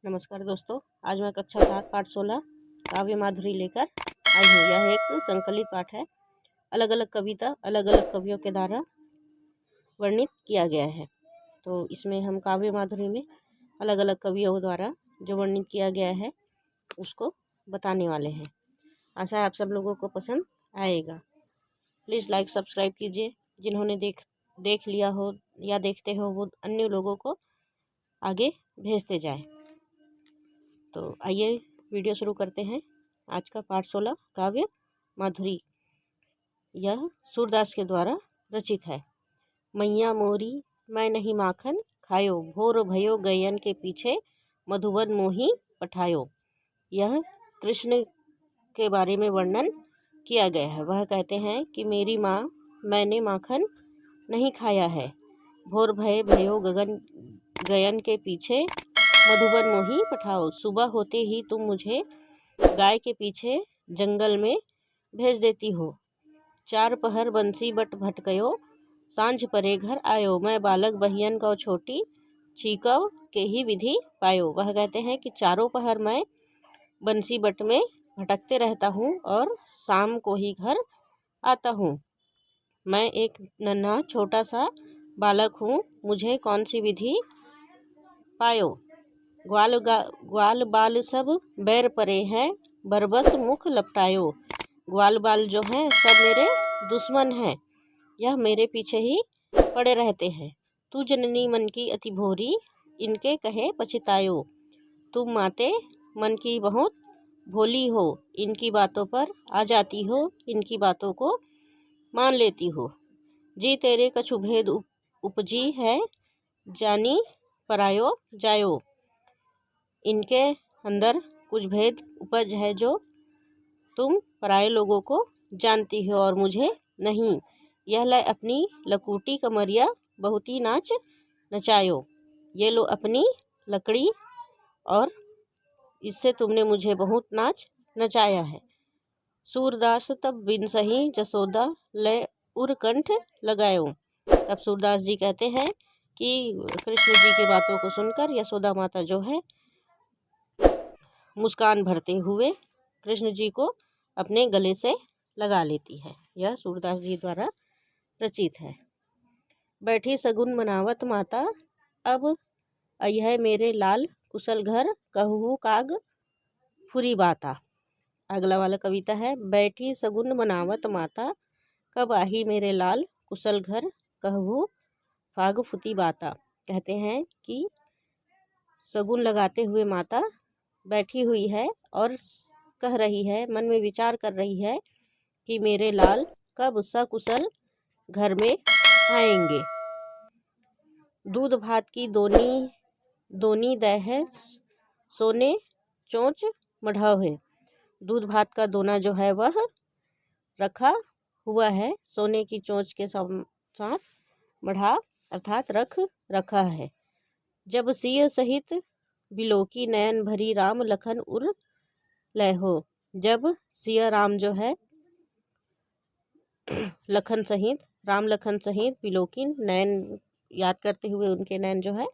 नमस्कार दोस्तों, आज मैं कक्षा 7 पाठ 16 काव्य माधुरी लेकर आई हूँ। यह एक संकलित पाठ है। अलग अलग कविता अलग अलग कवियों के द्वारा वर्णित किया गया है। तो इसमें हम काव्य माधुरी में अलग अलग कवियों द्वारा जो वर्णित किया गया है उसको बताने वाले हैं। आशा है आप सब लोगों को पसंद आएगा। प्लीज़ लाइक सब्सक्राइब कीजिए। जिन्होंने देख लिया हो या देखते हो वो अन्य लोगों को आगे भेजते जाए। तो आइए वीडियो शुरू करते हैं। आज का पाठ 16 काव्य माधुरी, यह सूरदास के द्वारा रचित है। मैया मोरी मैं नहीं माखन खायो, भोर भयो गयन के पीछे मधुबन मोही पठायो। यह कृष्ण के बारे में वर्णन किया गया है। वह कहते हैं कि मेरी माँ, मैंने माखन नहीं खाया है, भोर भय भयो गयन के पीछे मधुबन मोही पठाओ। सुबह होते ही तुम मुझे गाय के पीछे जंगल में भेज देती हो। चार पहर बंसी बट भटकयो, सांझ परे घर आयो। मैं बालक बहियन को छोटी, छीकव के ही विधि पायो। वह कहते हैं कि चारों पहर मैं बंसी बट में भटकते रहता हूँ और शाम को ही घर आता हूँ। मैं एक नन्हा छोटा सा बालक हूँ, मुझे कौन सी विधि पायो। ग्वाल बाल सब बैर परे हैं, बरबस मुख लपटायो। ग्वाल बाल जो हैं सब मेरे दुश्मन हैं, यह मेरे पीछे ही पड़े रहते हैं। तू जननी मन की अति भोरी, इनके कहे पछतायो। तुम माते मन की बहुत भोली हो, इनकी बातों पर आ जाती हो, इनकी बातों को मान लेती हो। जी तेरे कछु भेद उपजी है, जानी परायो जायो। इनके अंदर कुछ भेद उपज है जो तुम पराये लोगों को जानती हो और मुझे नहीं। यह लै अपनी लकूटी कमरिया बहुत ही नाच नचायो। ये लो अपनी लकड़ी और इससे तुमने मुझे बहुत नाच नचाया है। सूरदास तब बिन सही जसोदा ले उरकंठ लगायो। तब सूरदास जी कहते हैं कि कृष्ण जी की बातों को सुनकर यशोदा माता जो है मुस्कान भरते हुए कृष्ण जी को अपने गले से लगा लेती है। यह सूरदास जी द्वारा रचित है। बैठी सगुन मनावत माता, अब अयह मेरे लाल कुशल घर, कहू काग फुरी बाता। अगला वाला कविता है। बैठी सगुन मनावत माता, कब आही मेरे लाल कुशल घर, कहू फाग फुती बाता। कहते हैं कि सगुन लगाते हुए माता बैठी हुई है और कह रही है, मन में विचार कर रही है कि मेरे लाल कब सकुशल घर में आएंगे। दूध भात की दोनी दह है, सोने चोंच मढ़ाव है। दूध भात का दोना जो है वह रखा हुआ है, सोने की चोंच के साथ मढ़ा अर्थात रखा है। जब सिय सहित बिलोकी नयन भरी, राम लखन उर लय हो। जब सिया राम जो है राम लखन सहित बिलोकी नयन याद करते हुए उनके नयन जो है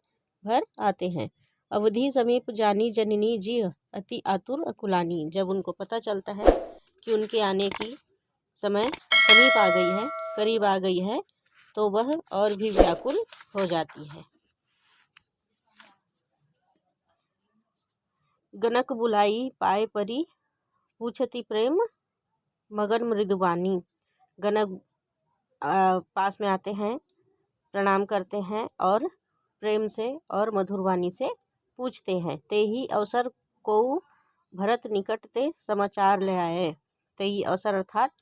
भर आते हैं। अवधि समीप जानी जननी जी, अति आतुर अकुलानी। जब उनको पता चलता है कि उनके आने की समय समीप आ गई है, करीब आ गई है, तो वह और भी व्याकुल हो जाती है। गनक बुलाई पाए परी, पूछती प्रेम मगन मृदुबानी। गनक पास में आते हैं, प्रणाम करते हैं और प्रेम से और मधुरवाणी से पूछते हैं। ते ही अवसर को भरत निकट ते समाचार ले आए। ते ही अवसर अर्थात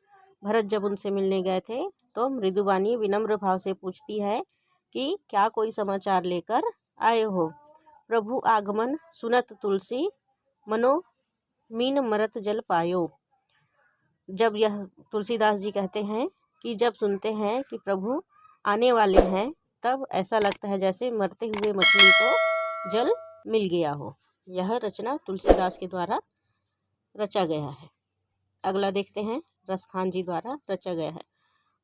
भरत जब उनसे मिलने गए थे तो मृदुबानी विनम्र भाव से पूछती है कि क्या कोई समाचार लेकर आए हो। प्रभु आगमन सुनत तुलसी, मनो मीन मरत जल पायो। जब यह तुलसीदास जी कहते हैं कि जब सुनते हैं कि प्रभु आने वाले हैं, तब ऐसा लगता है जैसे मरते हुए मछली को जल मिल गया हो। यह रचना तुलसीदास के द्वारा रचा गया है। अगला देखते हैं, रसखान जी द्वारा रचा गया है।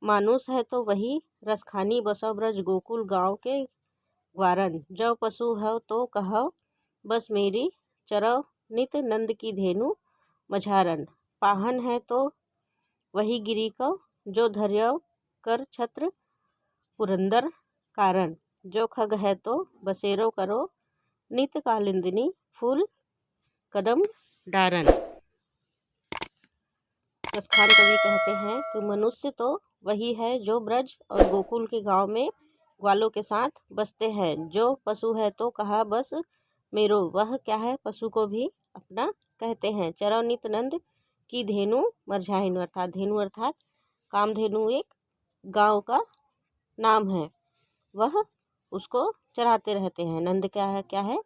मानुष है तो वही रसखानी, बसो ब्रज गोकुल गाँव के ग्वारन। जब पशु है तो कहो बस मेरी चरौ नित नंद की धेनु मझारन। पाहन है तो वही गिरी को, जो धर्यो कर छत्र पुरंदर कारण। जो खग है तो बसेरो करो, नित कालिंदिनी फूल कदम डारन। रसखान कवि कहते हैं कि मनुष्य तो वही है जो ब्रज और गोकुल के गांव में ग्वालों के साथ बसते हैं। जो पशु है तो कहा बस मेरो, वह क्या है पशु को भी अपना कहते हैं। चरौ नित नंद की धेनु मरझाइन, अर्थात धेनु अर्थात कामधेनु एक गांव का नाम है, वह उसको चराते रहते हैं। नंद क्या है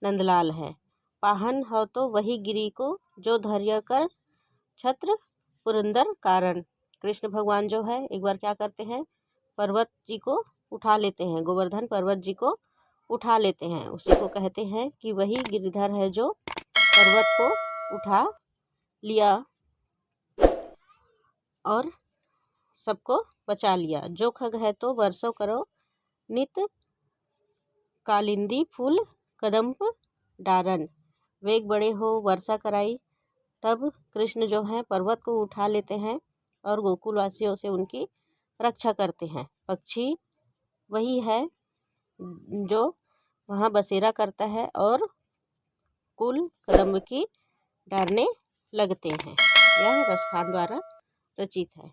नंदलाल है। पाहन हो तो वही गिरी को, जो धैर्य कर छत्र पुरंदर कारण। कृष्ण भगवान जो है एक बार क्या करते हैं, पर्वत जी को उठा लेते हैं, गोवर्धन पर्वत जी को उठा लेते हैं। उसी को कहते हैं कि वही गिरिधर है जो पर्वत को उठा लिया और सबको बचा लिया। जो खग है तो वर्षों करो, नित कालिंदी फूल कदम्ब डारन। वेग बड़े हो वर्षा कराई। तब कृष्ण जो है पर्वत को उठा लेते हैं और गोकुलवासियों से उनकी रक्षा करते हैं। पक्षी वही है जो वहाँ बसेरा करता है और कुल कदम्ब की डारने लगते हैं। यह रसखान द्वारा रचित है।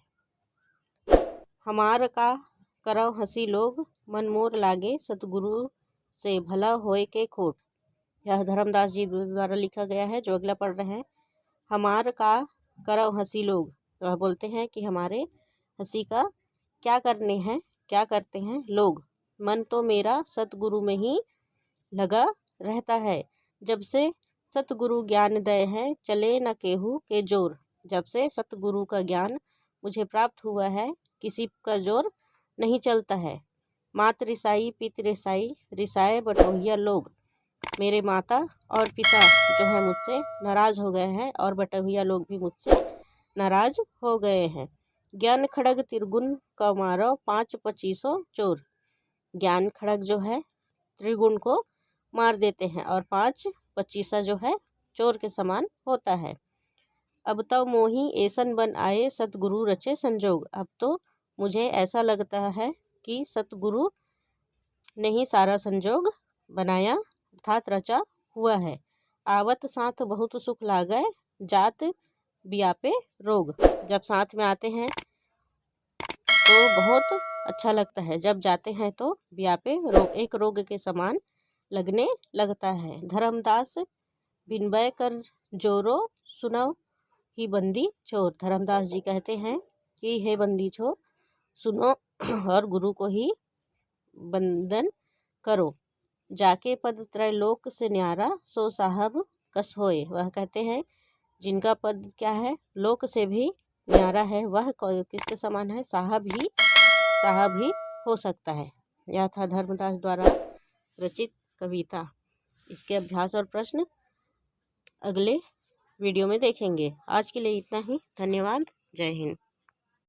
हमार का करौ हंसी लोग, मन मोर लागे सतगुरु से भला होए के खोट। यह धर्मदास जी द्वारा लिखा गया है, जो अगला पढ़ रहे हैं। हमार का करौ हंसी लोग, वह बोलते हैं कि हमारे हंसी का क्या करते हैं लोग। मन तो मेरा सतगुरु में ही लगा रहता है, जब से सतगुरु ज्ञान दए हैं चले न केहू के जोर। जब से सतगुरु का ज्ञान मुझे प्राप्त हुआ है, किसी का जोर नहीं चलता है। मात रिसाई पित रिसाई, रिसाए बटोहिया लोग। मेरे माता और पिता जो है मुझसे नाराज हो गए हैं और बटोहिया लोग भी मुझसे नाराज हो गए हैं। ज्ञान खड़ग त्रिगुण का मारो, 5-25 चोर। ज्ञान खड़ग जो है त्रिगुण को मार देते हैं और 5-25 जो है चोर के समान होता है। अब तो मोही ऐसन बन आए, सतगुरु रचे संजोग। अब तो मुझे ऐसा लगता है कि सतगुरु ने ही सारा संजोग बनाया अर्थात रचा हुआ है। आवत साथ बहुत सुख लागै, जात बियापे रोग। जब साथ में आते हैं तो बहुत अच्छा लगता है, जब जाते हैं तो बियापे रोग, एक रोग के समान लगने लगता है। धर्मदास बिनबय कर जोरो, सुनो ही बंदी छोर। धर्मदास जी कहते हैं कि हे बंदी छोर, सुनो और गुरु को ही बंदन करो। जाके पद त्रैलोक से न्यारा, सो साहब कस होए। वह कहते हैं जिनका पद क्या है लोक से भी न्यारा है, वह किसके समान है, साहब ही हो सकता है। यह था धर्मदास द्वारा रचित कविता। इसके अभ्यास और प्रश्न अगले वीडियो में देखेंगे। आज के लिए इतना ही। धन्यवाद। जय हिंद।